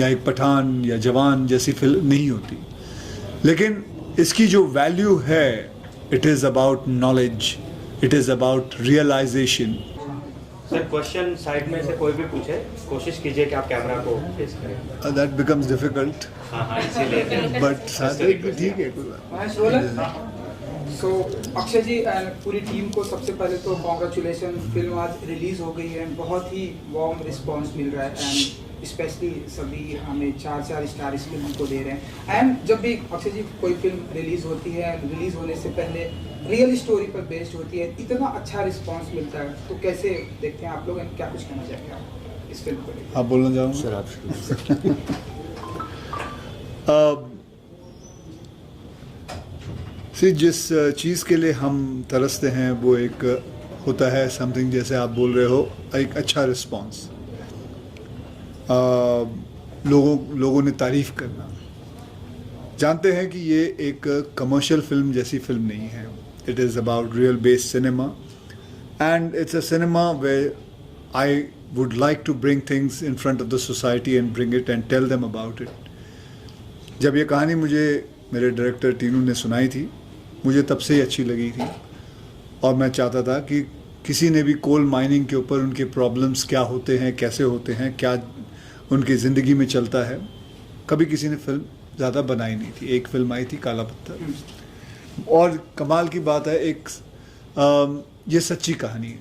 या एक पठान या जवान जैसी फिल्म नहीं होती, लेकिन इसकी जो वैल्यू है, it is about knowledge, it is about realisation. Sir question side में से कोई भी पूछे, कोशिश कीजिए कि आप कैमरा को फेस करें। दैट बिकम्स डिफिकल्ट, हाँ इसीलिए बट ठीक है, कोई बात। सो अक्षय जी एंड पूरी टीम को सबसे पहले तो कॉन्ग्रेचुलेशन, फिल्म आज रिलीज हो गई है, बहुत ही वार्म रिस्पांस मिल रहा है एंड स्पेशली सभी हमें 4 स्टार इस फिल्म को दे रहे हैं। एंड जब भी अक्षय जी कोई फिल्म रिलीज होती है, रिलीज होने से पहले रियल स्टोरी पर बेस्ड होती है, इतना अच्छा रिस्पांस मिलता है, तो कैसे देखते हैं आप लोग, क्या कुछ कहना चाहेंगे आप इस फिल्म को लेकर? आप बोलना चाहूँगा सर आप जिस चीज़ के लिए हम तरसते हैं वो एक होता है समथिंग, जैसे आप बोल रहे हो, एक अच्छा रिस्पांस, लोगों ने तारीफ़ करना। जानते हैं कि ये एक कमर्शियल फिल्म जैसी फिल्म नहीं है, it is about real based cinema and it's a cinema where I would like to bring things in front of the society and bring it and tell them about it. जब ये कहानी मुझे मेरे director Tinu ने सुनाई थी, मुझे तब से ही अच्छी लगी थी और मैं चाहता था कि किसी ने भी कोल माइनिंग के ऊपर उनके प्रॉब्लम्स क्या होते हैं, कैसे होते हैं, क्या उनकी ज़िंदगी में चलता है, कभी किसी ने फिल्म ज़्यादा बनाई नहीं थी। एक फिल्म आई थी काला पत्थर, और कमाल की बात है, ये सच्ची कहानी है,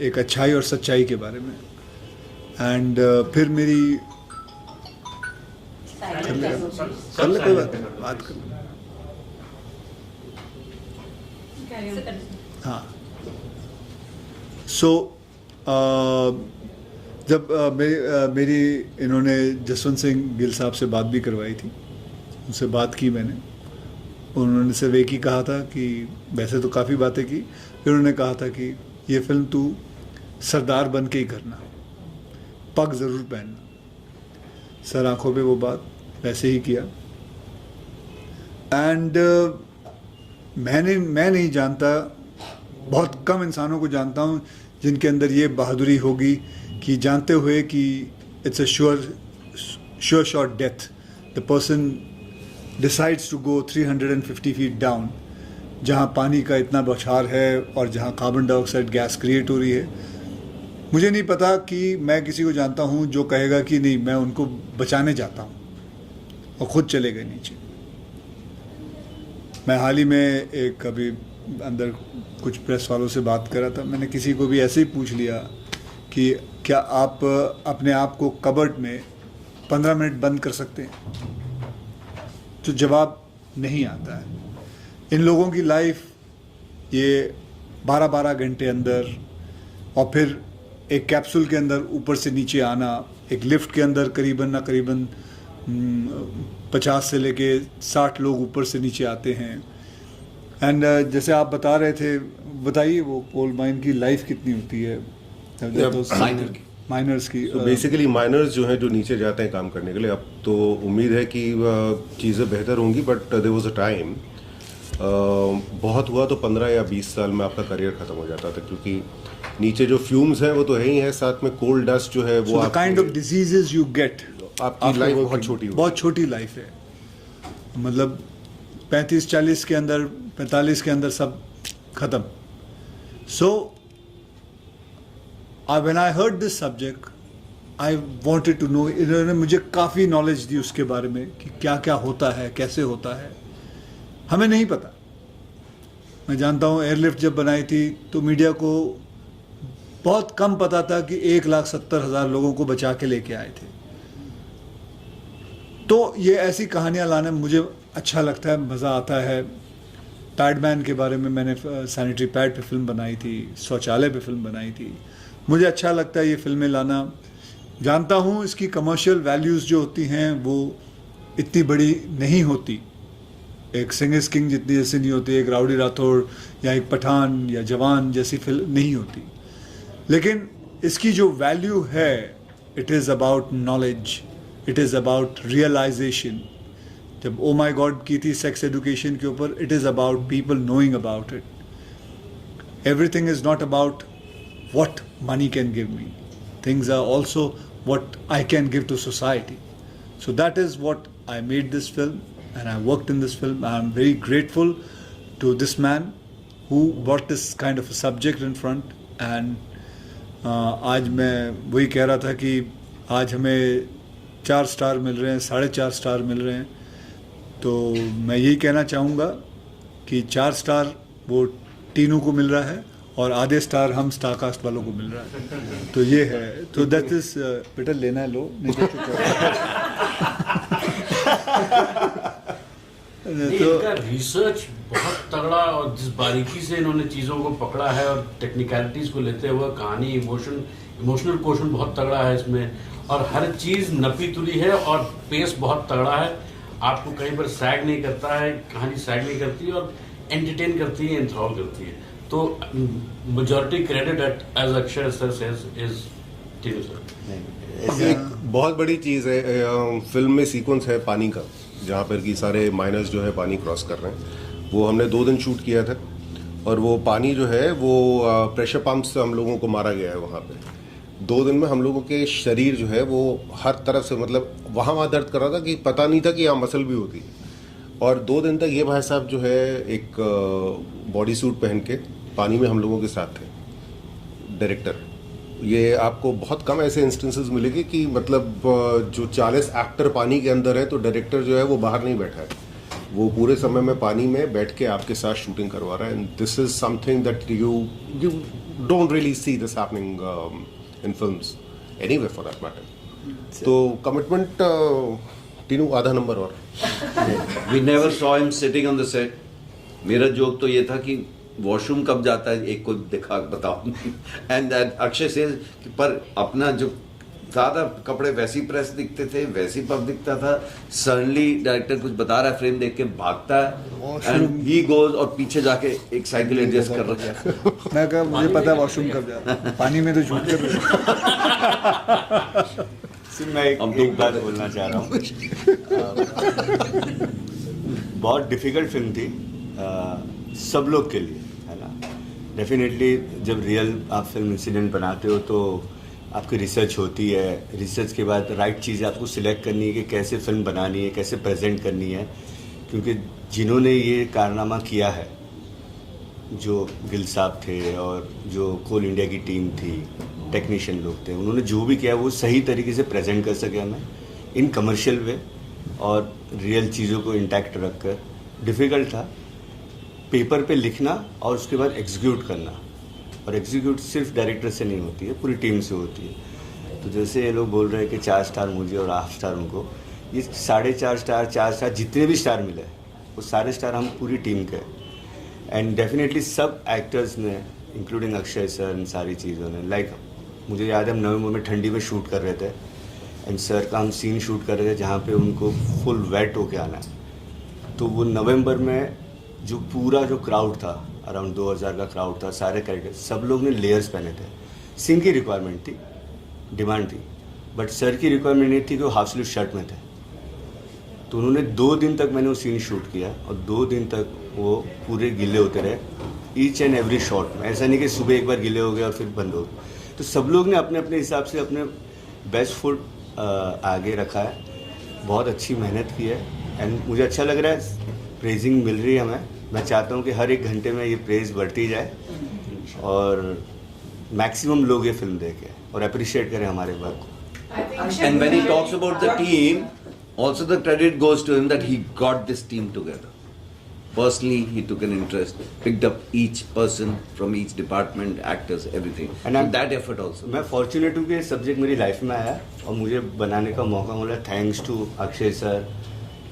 एक अच्छाई और सच्चाई के बारे में। एंड फिर मेरी कर ले कोई बात कर ले। हाँ, सो जब मेरी इन्होंने जसवंत सिंह गिल साहब से बात भी करवाई थी, उनसे बात की मैंने, उन्होंने सिर्फ एक ही कहा था कि वैसे तो काफ़ी बातें की, फिर उन्होंने कहा था कि ये फिल्म तू सरदार बन के ही करना, पग ज़रूर पहनना। सर आंखों पे वो बात वैसे ही किया। एंड मैं नहीं जानता, बहुत कम इंसानों को जानता हूँ जिनके अंदर ये बहादुरी होगी कि जानते हुए कि it's a sure shot death, the person decides to go 350 feet down, जहाँ पानी का इतना बौछार है और जहाँ कार्बन डाइऑक्साइड गैस क्रिएट हो रही है। मुझे नहीं पता कि मैं किसी को जानता हूँ जो कहेगा कि नहीं, मैं उनको बचाने जाता हूँ, और ख़ुद चले गए नीचे। मैं हाल ही में एक अभी अंदर कुछ प्रेस वालों से बात कर रहा था, मैंने किसी को भी ऐसे ही पूछ लिया कि क्या आप अपने आप को कबर्ड में 15 मिनट बंद कर सकते हैं, तो जवाब नहीं आता है। इन लोगों की लाइफ ये 12-12 घंटे अंदर, और फिर एक कैप्सूल के अंदर ऊपर से नीचे आना, एक लिफ्ट के अंदर करीबन 50 से लेके 60 लोग ऊपर से नीचे आते हैं। एंड जैसे आप बता रहे थे, बताइए वो कोल माइन की लाइफ कितनी होती है, माइनर्स की। बेसिकली माइनर्स जो हैं, जो नीचे जाते हैं काम करने के लिए, अब तो उम्मीद है कि चीज़ें बेहतर होंगी, but there was a time, बहुत हुआ तो 15 या 20 साल में आपका करियर ख़त्म हो जाता था, क्योंकि नीचे जो फ्यूम्स हैं वो तो है ही है, साथ में कोल डस्ट जो है वो kind of diseases you get, आपकी लाइफ बहुत छोटी लाइफ है। मतलब 35-40 के अंदर, 45 के अंदर सब खत्म। So when I heard this subject, I wanted to know. इन्होंने मुझे काफ़ी नॉलेज दी उसके बारे में कि क्या क्या होता है, कैसे होता है, हमें नहीं पता। मैं जानता हूँ एयरलिफ्ट जब बनाई थी तो मीडिया को बहुत कम पता था कि 1,70,000 लोगों को बचा के लेके आए थे। तो ये ऐसी कहानियाँ लाने में मुझे अच्छा लगता है, मज़ा आता है। पैडमैन के बारे में मैंने सैनिटरी पैड पे फिल्म बनाई थी, शौचालय पे फिल्म बनाई थी। मुझे अच्छा लगता है ये फिल्में लाना। जानता हूँ इसकी कमर्शियल वैल्यूज़ जो होती हैं वो इतनी बड़ी नहीं होती, एक सिंह इज़ किंग जितनी जैसे नहीं होती, एक राउडी राठौड़ या एक पठान या जवान जैसी फिल्म नहीं होती, लेकिन इसकी जो वैल्यू है, it is about knowledge, it is about realisation. जब ओ माई गॉड की थी सेक्स एजुकेशन के ऊपर, it is about people knowing about it. Everything is not about what money can give me. Things are also what I can give to society. So that is what I made this film, and I worked in this film. I am very grateful to this man who brought this kind of a subject in front. And आज मैं वही कह रहा था कि आज हमें 4 star मिल रहे हैं, 4.5 स्टार मिल रहे हैं, तो मैं यही कहना चाहूँगा कि 4 स्टार वो तीनों को मिल रहा है और आधे स्टार हम स्टारकास्ट वालों को मिल रहा है. तो ये है, तो दैट इज बेटा लेना है लो, नहीं तो चुप तो इनका रिसर्च बहुत तगड़ा और जिस बारीकी से इन्होंने चीज़ों को पकड़ा है और टेक्निकलिटीज़ को लेते हुए कहानी इमोशनल क्वेश्चन बहुत तगड़ा है इसमें, और हर चीज़ नपी तुली है और पेस बहुत तगड़ा है. आपको कहीं पर सैग नहीं करता है, कहानी सैग नहीं करती और एंटरटेन करती है, एंथ्रॉल करती है. तो majority credit as Akshay sir says is Tinu sir. एक बहुत बड़ी चीज़ है फिल्म में सीक्वेंस है पानी का, जहाँ पर कि सारे माइनर्स जो है पानी क्रॉस कर रहे हैं. वो हमने 2 दिन शूट किया था और वो पानी जो है वो प्रेशर पंप से हम लोगों को मारा गया है वहाँ पे. 2 दिन में हम लोगों के शरीर जो है वो हर तरफ से, मतलब वहाँ दर्द कर रहा था कि पता नहीं था कि यहाँ मसल भी होती है. और 2 दिन तक ये भाई साहब जो है एक बॉडी सूट पहन के पानी में हम लोगों के साथ थे. डायरेक्टर, ये आपको बहुत कम ऐसे इंस्टेंसेस मिलेंगे कि मतलब जो 40 एक्टर पानी के अंदर है तो डायरेक्टर जो है वो बाहर नहीं बैठा है, वो पूरे समय में पानी में बैठ के आपके साथ शूटिंग करवा रहा है. And this is something that you don't really see this happening in films anywhere for that matter. तो कमिटमेंट तीनों आधा नंबर. और We never saw him sitting on the set. मेरा जोक तो ये था कि वॉशरूम कब जाता है एक को दिखा बताओ. एंड अक्षय से पर अपना जो ज़्यादा कपड़े वैसी प्रेस दिखते थे, वैसी पब दिखता था. सडनली डायरेक्टर कुछ बता रहा है, फ्रेम देख के भागता है एंड ही गोज और पीछे जाके एक साइकिल एडजस्ट कर रहा है. मैं कहा मुझे पता है वॉशरूम कब जाता है, पानी में तो शूट कर रहे. मैं एक बात बोलना चाह रहा हूँ. बहुत डिफ़िकल्ट फिल्म थी सब लोग के लिए, है ना. डेफिनेटली जब रियल आप फिल्म इंसिडेंट बनाते हो तो आपकी रिसर्च होती है. रिसर्च के बाद राइट चीज़ें आपको सिलेक्ट करनी है कि कैसे फिल्म बनानी है, कैसे प्रेजेंट करनी है. क्योंकि जिन्होंने ये कारनामा किया है, जो गिल साहब थे और जो कोल इंडिया की टीम थी, टेक्नीशियन लोग थे, उन्होंने जो भी किया वो सही तरीके से प्रेजेंट कर सके हमें इन कमर्शियल वे और रियल चीज़ों को इंटैक्ट रख कर. डिफ़िकल्ट था पेपर पे लिखना और उसके बाद एग्जीक्यूट करना, और एग्जीक्यूट सिर्फ डायरेक्टर से नहीं होती है, पूरी टीम से होती है. तो जैसे ये लोग बोल रहे हैं कि 4 स्टार मुझे और 8 स्टार उनको, ये 4.5 स्टार 4 स्टार जितने भी स्टार मिले वो सारे स्टार हम पूरी टीम के. एंड डेफिनेटली सब एक्टर्स ने इंक्लूडिंग अक्षय सर, इन सारी चीज़ों ने, लाइक मुझे याद है हम नवंबर में ठंडी में शूट कर रहे थे एंड सर का हम सीन शूट कर रहे थे जहाँ पे उनको फुल वेट होके आना है. तो वो नवंबर में जो पूरा जो क्राउड था, अराउंड 2000 का क्राउड था, सारे कैरेक्टर सब लोग ने लेयर्स पहने थे. सीन की रिक्वायरमेंट थी, डिमांड थी, बट सर की रिक्वायरमेंट नहीं थी कि वो हाफ स्लीव शर्ट में थे. तो उन्होंने 2 दिन तक मैंने वो सीन शूट किया और 2 दिन तक वो पूरे गिले होते रहे ईच एंड एवरी शॉट में. ऐसा नहीं कि सुबह एक बार गिले हो गए और फिर बंद हो गए. तो सब लोग ने अपने अपने हिसाब से अपने बेस्ट फुट आगे रखा है. बहुत अच्छी मेहनत की है एंड मुझे अच्छा लग रहा है, प्रेजिंग मिल रही है हमें. मैं चाहता हूँ कि हर एक घंटे में ये प्रेज बढ़ती जाए और मैक्सिमम लोग ये फिल्म देखें और अप्रिशिएट करें हमारे वर्क को. And when he talks about the team, also the credit goes to him that he got this team together. Personally, he took an interest, picked up each person from each department, actors, everything. And that effort also. मैं fortunate हूँ कि ये subject मेरी life में आया और मुझे बनाने का मौका मिला, thanks to Akshay sir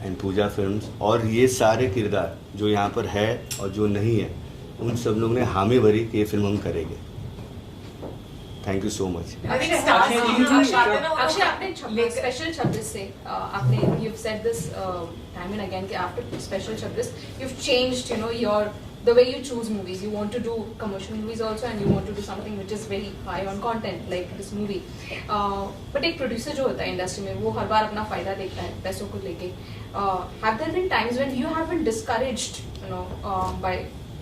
and Pooja films. और ये सारे किरदार जो यहाँ पर है और जो नहीं है, उन सब लोगों ने हामी भरी कि ये फिल्म हम करेंगे. Thank you so much. Akshay, आपने स्पेशल 26 से आपने you've said this time and again कि after special 26 you've changed, you know, the way you choose movies. You want to do commercial movies also and you want to do something which is very high on content like this movie. But एक producer जो होता है industry में, वो हर बार अपना फायदा देखता है पैसों को लेके. Have there been times when you have been discouraged, you know, by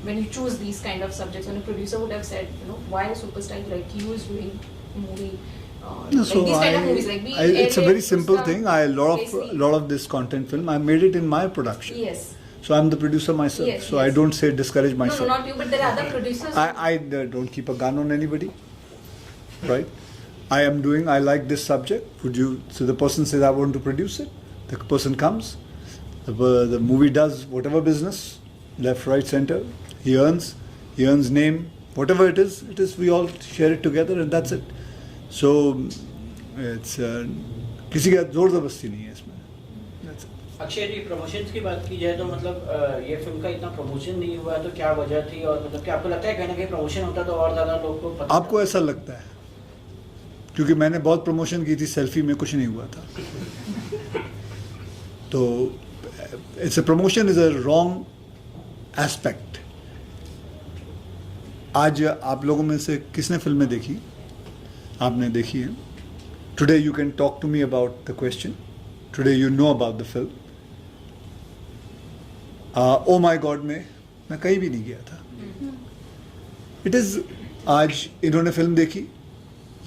when you choose these kind of subjects, when a producer would have said, you know, why a superstar like you is doing a movie No, like these kind of movies, like it's a very simple Pushpa, thing. I lot of this content film. I made it in my production. Yes. So I'm the producer myself. Yes, so I yes. don't say discourage No, myself. no, not you, but there are other producers. I don't keep a gun on anybody, right? I am doing. I like this subject. Would you? So the person says I want to produce it. The person comes. The movie does whatever business, left, right, center. He earns name, whatever it is. We all share it together, and that's it. So it's किसी का जोर जबरदस्ती नहीं है इसमें. That's it. Akshay ji, promotions की बात की जाए तो मतलब ये फिल्म का इतना प्रमोशन नहीं हुआ तो क्या वजह थी, और मतलब क्या आपको लगता है कहीं ना कहीं प्रमोशन होता तो और ज़्यादा लोग को पता आपको ऐसा लगता है? क्योंकि मैंने बहुत प्रमोशन की थी, सेल्फी में कुछ नहीं हुआ था. तो it's a promotion is a wrong aspect. आज आप लोगों में से किसने फिल्में देखी? आपने देखी है. Today you can talk to me about the question. Today you know about the film. Oh my god में मैं कहीं भी नहीं गया था. इट इज़, आज इन्होंने फिल्म देखी,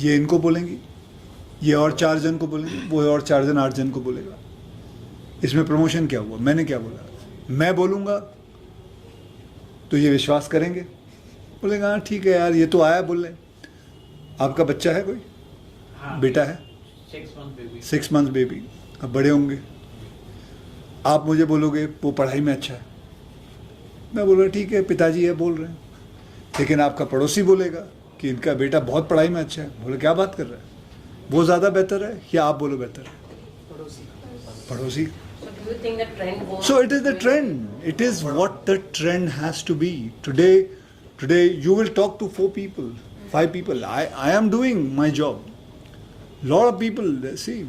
ये इनको बोलेंगी, ये और 4 जन को बोलेंगे, वो और 4 जन 8 जन को बोलेगा. इसमें प्रमोशन क्या हुआ? मैंने क्या बोला? मैं बोलूँगा तो ये विश्वास करेंगे, बोलेगा हाँ ठीक है यार ये तो आया बोल रहे. आपका बच्चा है कोई? हाँ, बेटा है 6 मंथ बेबी. अब बड़े होंगे. आप मुझे बोलोगे वो पढ़ाई में अच्छा है, मैं बोल रहा ठीक है पिताजी है बोल रहे हैं. लेकिन आपका पड़ोसी बोलेगा कि इनका बेटा बहुत पढ़ाई में अच्छा है. बोले क्या बात कर रहा है? वो ज़्यादा बेहतर है या आप बोलो बेहतर है? पड़ोसी. So do you think the trend goes? So it is the trend. It is what the trend has to be. Today you will talk to 4 people, 5 people. I am doing my job. Lot of people, see,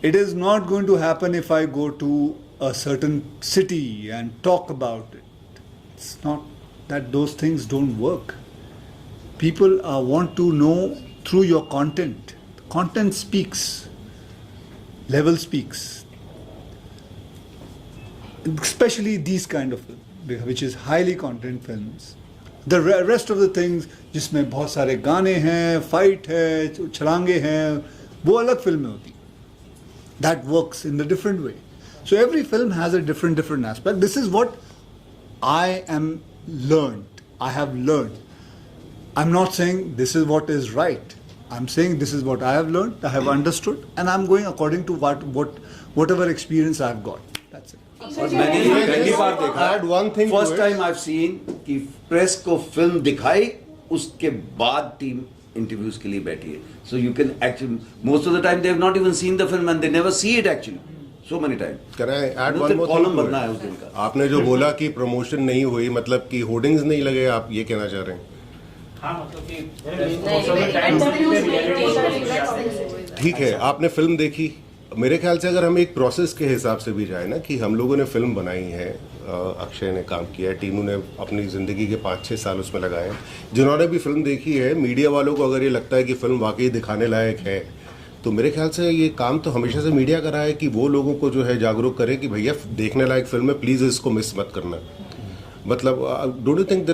it is not going to happen if I go to a certain city and talk about it. It's not that those things don't work. People want to know through your content. Content speaks. Level speaks. Especially these kind of films, which is highly content films. The rest of the things जिसमें बहुत सारे गाने हैं, fight है, छलांगे हैं, वो अलग फिल्में होती. That works in a different way. So every film has a different aspect. This is what I am learned. I have learned. I'm not saying this is what is right. I'm saying this is what I have learned, I have understood, and I'm going according to whatever experience I've got. That's it. और मैंने पहली बार देखा. Add one thing to first it. Time I have seen कि press को film दिखाई, उसके बाद team interviews के लिए बैठी है. So you can actually most of the time they have not even seen the film and they never see it actually. So many time. Can I add one more column thing to बनना it? है उस दिन का. आपने जो बोला कि promotion नहीं हुई, मतलब कि होर्डिंग्स नहीं लगे, आप ये कहना चाह रहे हैं? हाँ मतलब कि ठीक है, आपने फिल्म देखी. मेरे ख्याल से अगर हम एक प्रोसेस के हिसाब से भी जाए ना, कि हम लोगों ने फिल्म बनाई है, अक्षय ने काम किया है, टीनू ने अपनी ज़िंदगी के 5-6 साल उसमें लगाए हैं. जिन्होंने भी फिल्म देखी है, मीडिया वालों को अगर ये लगता है कि फिल्म वाकई दिखाने लायक है, तो मेरे ख्याल से ये काम तो हमेशा से मीडिया का रहा है कि वो लोगों को जो है जागरूक करे कि भैया देखने लायक फिल्म है, प्लीज़ इसको मिस मत करना. मतलब don't you think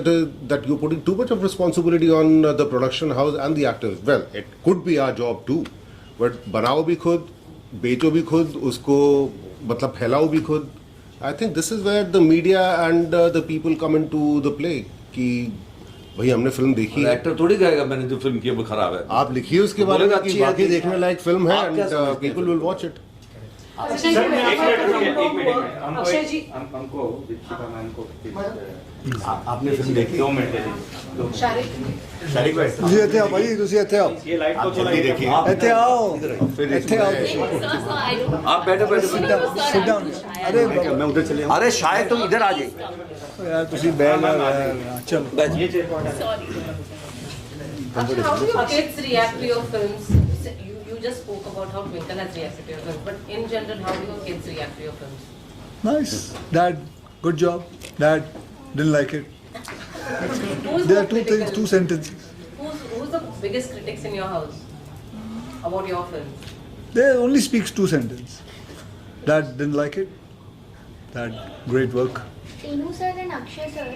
that you're putting too much of responsibility on the production house and the actors? Well, it could be our job too, but बनाओ भी खुद, बेचो भी खुद, उसको मतलब फैलाओ भी खुद. I think this is where the media and the people come into the play कि भाई हमने फिल्म देखी है. एक्टर थोड़ी कहेगा मैंने जो फिल्म की है वो खराब है. आप लिखिए उसके बारे में कि वाकई देखने लायक फिल्म है आप क्या एंड समझते हैं people will watch it. Sir एक मिनट अक्षय जी, हमको दीपिका मैम को आपने फिल्म देखी? 2 मिनट दे दीजिए. शारिक भाई ਤੁਸੀਂ ਇੱਥੇ ਆਓ ਭਾਈ, ਤੁਸੀਂ ਇੱਥੇ ਆਓ, ये लाइट को आप थोड़ा जल्दी देखिए. ਇੱਥੇ आओ, फिर ਇੱਥੇ आओ. आप बैठो बैठो. Sit down. अरे मैं उधर चले जाऊँ. अरे शायद तुम इधर आ जाइए. यार ਤੁਸੀਂ बैठ जाओ यार, चलो. ये चेयर को हटा. Akshay, how do your kids react to your films? You just spoke about how Twinkle has reacted to your films, but in general, how do your kids react to your films? Nice. Dad, good job. Dad, didn't like it. Who's There more are 2 things, critical? 2 sentences. Who's the biggest critics in your house about your films? They only speaks 2 sentences. Dad didn't like it. Dad, great work. Teenu sir and Akshay sir,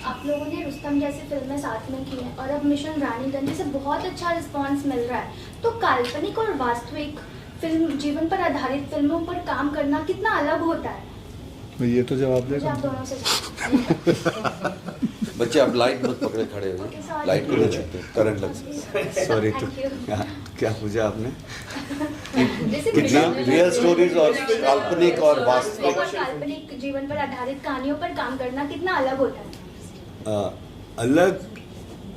आप लोगों ने रुस्तम जैसी फिल्में साथ में की हैं और अब मिशन रानीगंज से बहुत अच्छा रिस्पांस मिल रहा है, तो काल्पनिक और वास्तविक फिल्म, जीवन पर आधारित फिल्मों पर काम करना कितना अलग होता है? ये तो जवाब मुझे देगा। आप दोनों से बच्चे आप लाइट मत पकड़े खड़े हो, लाइट को ले सकते करंट लग सकता है। सॉरी तो Thank you. क्या पूछा आपने? रियल स्टोरीज और काल्पनिक और वास्तविक काल्पनिक जीवन पर आधारित कहानियों पर काम करना कितना अलग होता है?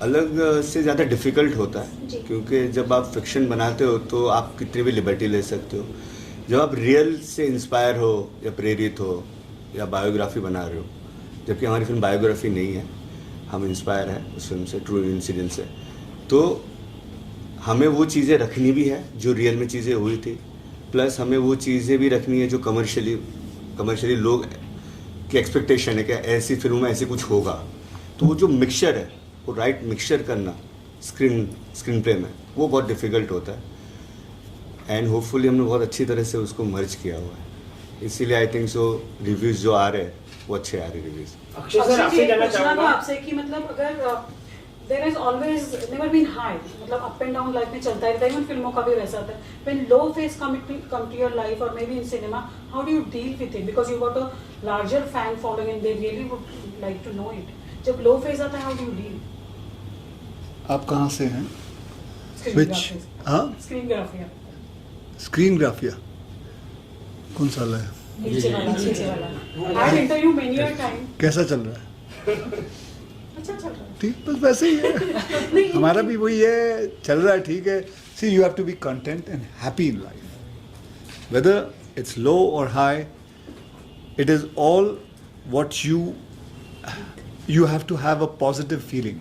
अलग से ज़्यादा डिफ़िकल्ट होता जी। है, क्योंकि जब आप फिक्शन बनाते हो तो आप कितनी भी लिबर्टी ले सकते हो। जब आप रियल से इंस्पायर हो या प्रेरित हो या बायोग्राफी बना रहे हो, जबकि हमारी फिल्म बायोग्राफी नहीं है, हम इंस्पायर हैं उस फिल्म से, ट्रू इंसिडेंट से, तो हमें वो चीज़ें रखनी भी है जो रियल में चीज़ें हुई थी, प्लस हमें वो चीज़ें भी रखनी है जो कमर्शियली लोग की एक्सपेक्टेशन है कि ऐसी फिल्म में ऐसे कुछ होगा। तो वो जो मिक्सचर है, वो राइट मिक्सचर करना स्क्रीन प्ले में, वो बहुत डिफ़िकल्ट होता है। एंड होपफुली हमने बहुत अच्छी तरह से उसको मर्ज किया हुआ है, इसीलिए आई थिंक सो रिव्यूज़ जो आ रहे हैं वो अच्छे आ रहे रिव्यूज़। अक्षय सर, आपसे जानना चाहूंगा आपसे कि मतलब अगर there is always never been high, मतलब अप एंड डाउन लाइफ में चलता रहता है, फिल्मों का भी वैसा होता है। When low phase come to your life or may be in cinema, how do you deal with it, because you got a larger fan following and they really would like to know it. जब low phase आता है, how do you deal? आप कहाँ से हैं? Screen ग्राफिया कौन साल है? कैसा चल रहा है? अच्छा चल रहा है, ठीक, बस वैसे ही है। हमारा भी वही है, चल रहा है, ठीक है। See, you have to be content and happy in life, whether it's low or high, it is all what you have to have a positive feeling.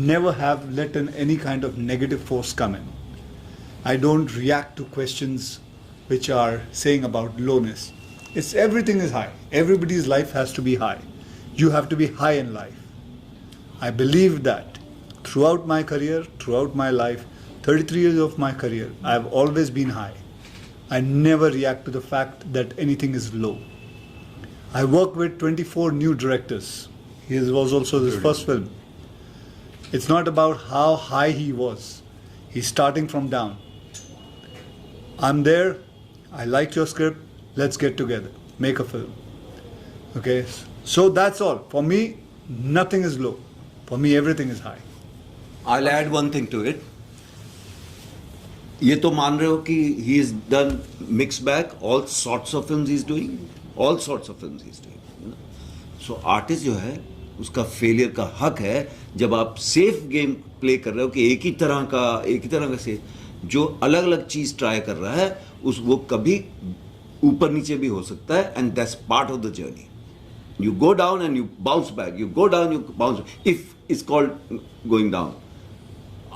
Never have let any kind of negative force come in. I don't react to questions which are saying about lowness. It's everything is high. Everybody's life has to be high. You have to be high in life. I believe that throughout my career, throughout my life, 33 years of my career, I have always been high. I never react to the fact that anything is low. I worked with 24 new directors. His was also his first film. It's not about how high he was. He's starting from down. I'm there. I like your script. Let's get together. Make a film. Okay? So that's all. For me, nothing is low. For me, everything is high. I'll add one thing to it. ये तो मान रहे हो कि he is done mixed bag, all sorts of films he's doing, all sorts of films he's doing. You know? So artist जो है उसका failure का हक है जब आप सेफ गेम प्ले कर रहे हो कि एक ही तरह का से जो अलग अलग चीज ट्राई कर रहा है उस वो कभी ऊपर नीचे भी हो सकता है and that's part of the journey. You go down and you bounce back. You go down, you bounce. If it's called going down.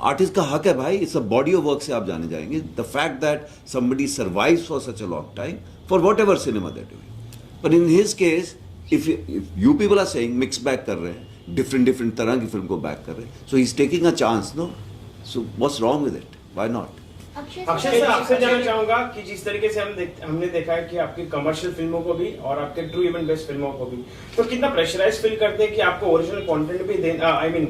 Artist का हक है भाई, it's a body of work से आप जाने जाएंगे. The fact that somebody survives for such a long time for whatever cinema that doing. But in his case if you people are saying mix back कर रहे हैं, different तरह की film को बैक कर रहे हैं, so he is taking a chance. No, so what's wrong with it? Why not? Akshay sir, आपसे जानना चाहूंगा कि जिस तरीके से हमने देखा है कि आपकी कमर्शियल फिल्मों को भी और आपके ट्रू इवेंट बेस्ड फिल्मों को भी, तो कितना प्रेशराइज फील करते हैं कि आपको ओरिजिनल कंटेंट भी देना, आई मीन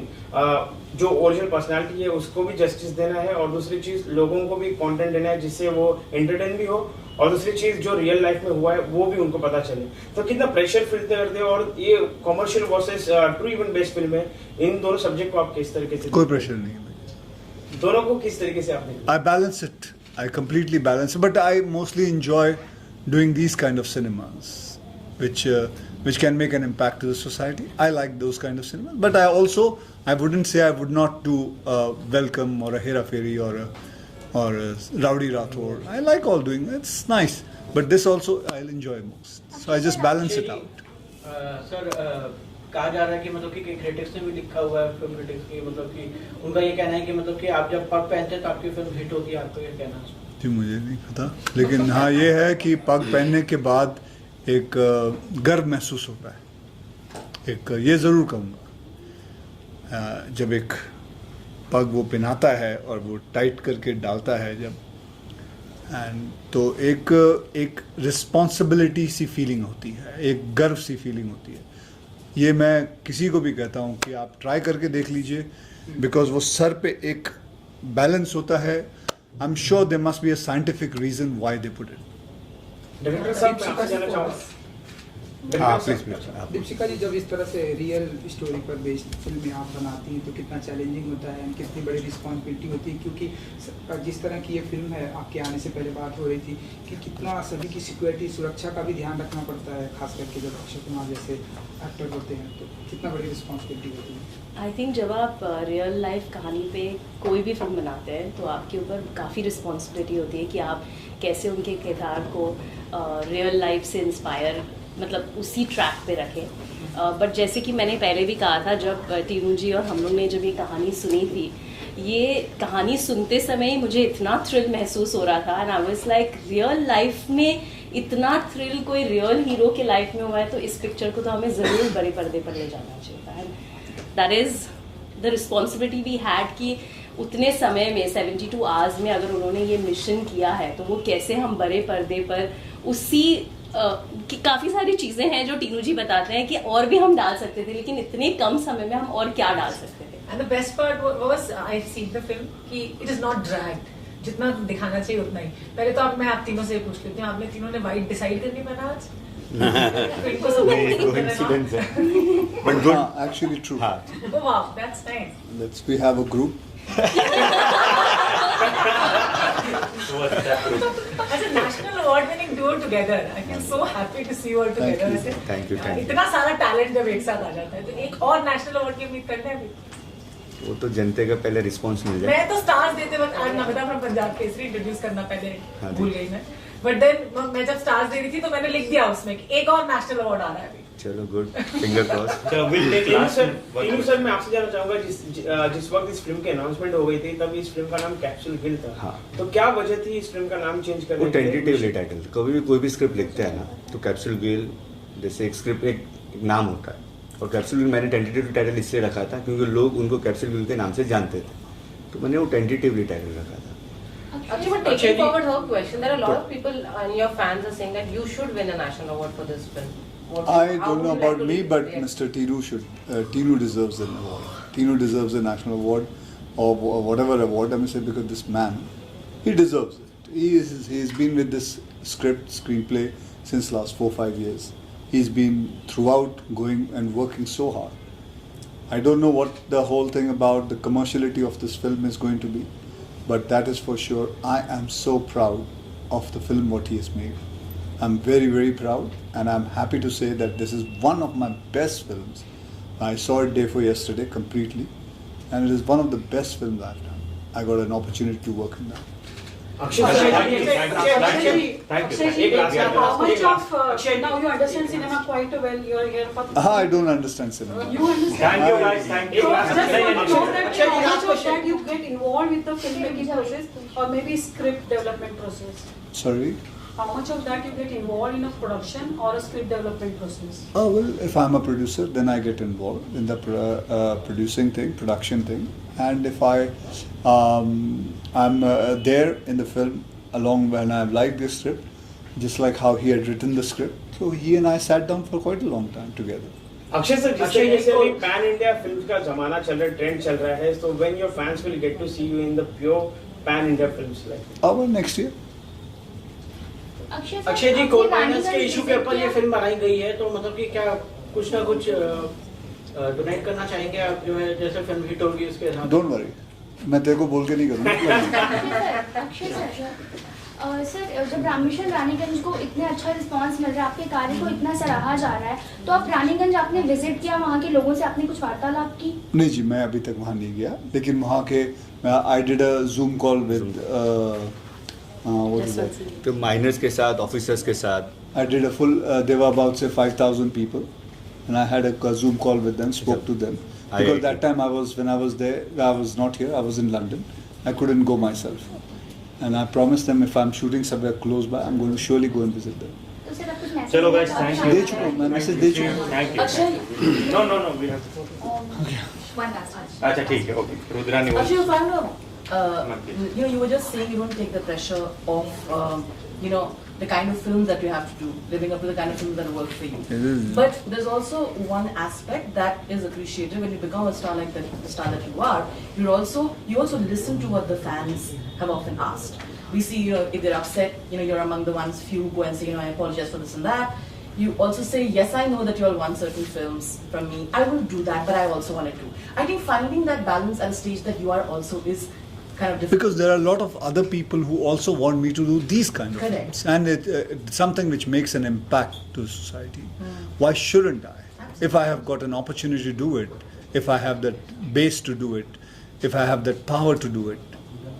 जो ओरिजिनल पर्सनालिटी है उसको भी जस्टिस देना है, और दूसरी चीज लोगों को भी कंटेंट देना है जिससे वो एंटरटेन भी हो, और दूसरी चीज जो रियल लाइफ में हुआ है वो भी उनको पता चले. तो कितना प्रेशर फील करते हैं, और ये commercial versus true event based film है, इन दोनों सब्जेक्ट को आप किस तरीके से? कोई प्रेशर नहीं है, दोनों को किस तरीके से आपने? I balance it. I completely balance it. But I mostly enjoy doing these kind of cinemas, which can make an impact to the society. I like those kind of cinemas. But I wouldn't say I would not do Welcome or a Hera Fairy or a Rowdy Rathore. I like all doing it. It's nice. But this also I'll enjoy most. So I just balance it out. Sir कहा जा रहा है कि मतलब कि critics ने भी लिखा हुआ है, फिल्म क्रिटिक्स की, मतलब कि उनका ये कहना है कि मतलब कि आप जब पग पहनते हैं तो आपकी फिल्म हिट होती है. आपको ये कहना है? जी मुझे नहीं पता, लेकिन हाँ ये है कि पग पहनने के बाद एक गर्व महसूस होता है. एक ये ज़रूर कहूँगा, जब एक पग वो पहनाता है और वो टाइट करके डालता है जब, एंड तो एक रिस्पॉन्सिबिलिटी सी फीलिंग होती है, एक गर्व सी फीलिंग होती है. ये मैं किसी को भी कहता हूँ कि आप ट्राई करके देख लीजिए, बिकॉज वो सर पे एक बैलेंस होता है. I am sure there must be a scientific reason why they put it. Director साहब, मैं आपसे जानना चाहूंगा. हाँ प्लीज दीपिका जी, जब इस तरह से रियल स्टोरी पर बेस्ड फिल्में आप बनाती हैं तो कितना चैलेंजिंग होता है, कितनी बड़ी रिस्पॉन्सिबिलिटी होती है, क्योंकि जिस तरह की ये फिल्म है, आपके आने से पहले बात हो रही थी कि कितना सभी की सिक्योरिटी, सुरक्षा का भी ध्यान रखना पड़ता है, खास करके जब अक्षय कुमार जैसे एक्टर होते हैं, तो कितना बड़ी रिस्पॉन्सिबिलिटी होती है. आई थिंक जब आप रियल लाइफ कहानी पे कोई भी फिल्म बनाते हैं तो आपके ऊपर काफ़ी रिस्पॉन्सिबिलिटी होती है कि आप कैसे उनके किरदार को रियल लाइफ से इंस्पायर, मतलब उसी ट्रैक पे रखें. बट जैसे कि मैंने पहले भी कहा था, जब टीनू जी और हम लोग ने जब ये कहानी सुनी थी, ये कहानी सुनते समय ही मुझे इतना थ्रिल महसूस हो रहा था, and I was like real life में इतना थ्रिल कोई रियल हीरो के लाइफ में हुआ है तो इस पिक्चर को तो हमें ज़रूर बड़े पर्दे पर ले जाना चाहिए. And that is the responsibility we had कि उतने समय में 72 आवर्स में अगर उन्होंने ये मिशन किया है तो वो कैसे हम बड़े पर्दे पर उसी कि काफ़ी सारी चीज़ें हैं जो टीनू जी बताते हैं कि और भी हम डाल सकते थे, लेकिन इतने कम समय में हम और क्या डाल सकते थे. And the best part was I seen the film कि it is not dragged, जितना दिखाना चाहिए उतना ही. पहले तो मैं आप तीनों से पूछ लेती हूँ, आपने तीनों ने वाइट डिसाइड करनी पड़ा आज? कोइंसिडेंस है, but good. Actually true. Oh wow, that's nice. We have a group. As a national award winning duo together, I feel so happy to see you all together. Thank you. इतना सारा talent जब एक साथ आ जाता है तो एक और नेशनल अवार्ड की उम्मीद करते हैं. वो तो जनता का पहले रिस्पांस मिल जाए. मैं तो स्टार्स देते वक्त आज नमिता फ्रॉम पंजाब केसरी इंट्रोड्यूस करना पहले हाँ भूल गई मैं. बट देन मैं जब स्टार्स दे रही थी तो मैंने लिख दिया उसमें कि एक और नेशनल अवार्ड आ रहा है अभी. चलो good, finger cross. Tinu sir, मैं आपसे जानना चाहूंगा, जिस वक्त इस फिल्म की अनाउंसमेंट हो गई थी तब इस फिल्म का नाम कैप्सूल हिल था. हाँ. तो क्या वजह थी इस फिल्म का नाम चेंज करने की? वो टेंटेटिवली टाइटल, कभी भी कोई भी स्क्रिप्ट लिखते हैं ना तो कैप्सूल गिल जैसे एक स्क्रिप्ट एक नाम होता है, और कैप्सूल गिल मैंने टेंटेटिव टाइटल इसलिए रखा था क्योंकि लोग उनको कैप्सूल गिल के नाम से जानते थे, तो मैंने वो टेंटेटिवली टाइटल रखा था. Actually, but taking forward her question, there are a lot of people and your fans are saying that you should win a national award for this film. I don't know about me, but Mr. Tinu should. Tinu deserves an award. Tinu deserves a national award, or whatever award. I say because this man, he deserves it. He's been with this screenplay since last 4-5 years. He's been throughout going and working so hard. I don't know what the whole thing about the commerciality of this film is going to be, but that is for sure. I am so proud of the film what he has made. I'm very, very proud, and I'm happy to say that this is one of my best films. I saw it day for yesterday completely, and it is one of the best films I've done. I got an opportunity to work in that. How much of now you understand cinema quite well? You're here for. I don't understand cinema. You understand? Thank you guys. Thank you. So just want to know that how much of that you get involved with the filmmaking process, or maybe script development process. Sorry. How much of that you get involved in a production or a script development process? Oh well, if I'm a producer, then I get involved in the producing thing, production thing, and if I'm there in the film along when I like the script, just like how he had written the script, so he and I sat down for quite a long time together. Akshay sir, जिस तरीके से अभी pan India film का जमाना चल रहा है, trend चल रहा है, so when your fans will get to see you in the pure pan India films like? Well, next year. Akshay ji, coal miners के इशू के ऊपर ये फिल्म बनाई गई है, तो मतलब कि क्या कुछ ना कुछ डोनेट करना चाहेंगे आप, जो है जैसे फिल्म हिट होगी उसके हिसाब से? Don't worry, मैं तेरे को बोल के नहीं करूँगा. अक्षय सर, जब रामेश्वर रानीगंज को इतने अच्छा रिस्पांस मिल रहा है, आपके कार्य को इतना सराहा जा रहा है, तो आप रानीगंज आपने विजिट किया, वहाँ के लोगों से आपने कुछ वार्तालाप की? नहीं जी, मैं अभी तक वहाँ नहीं गया, लेकिन वहाँ के I did a Zoom call with what is that? तो माइनर्स के साथ, ऑफिसर्स के साथ. I did a full. There were about say 5,000 people, and I had a Zoom call with them, spoke to them. Because that time when I was there, I was not here. I was in London. I couldn't go myself, and I promised them if I'm shooting somewhere close by, I'm going to surely go and visit them. चलो guys, thank you. दे चुका हूँ, मैं message दे चुका हूँ. Thank you. No, we have to. One last one. अच्छा ठीक है, okay. Rudra ने Actually, you found a you were just saying you don't take the pressure of, the kind of film that you have to do, living up to the kind of film that work for you. But there's also one aspect that is appreciated when you become a star like the star that you are. You also listen to what the fans have often asked. We see, if they're upset, you're among the ones few who go and say, I apologize for this and that. You also say, yes, I know that you all want certain films from me. I will do that, but I also want to. I think finding that balance at a stage that you are also is kind of difficult. Because there are a lot of other people who also want me to do these kind of films. And it's something which makes an impact to society. Why shouldn't I? Absolutely. If I have got an opportunity to do it, if I have that base to do it, if I have that power to do it,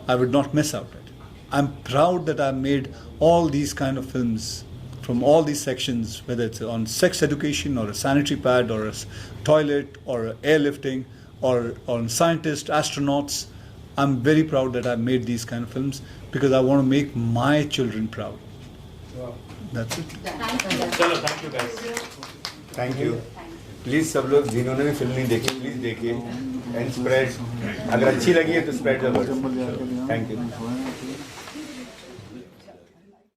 I would not miss out it. I'm proud that I made all these kind of films from all these sections, whether it's on sex education or a sanitary pad or a toilet or airlifting or on scientists, astronauts. I'm very proud that I made these kind of films because I want to make my children proud. Wow. That's it. Thank you guys. Thank you. Please सब लोग जिन्होंने भी film नहीं देखी please देखिए and spread. अगर अच्छी लगी है तो spread the word. Thank you.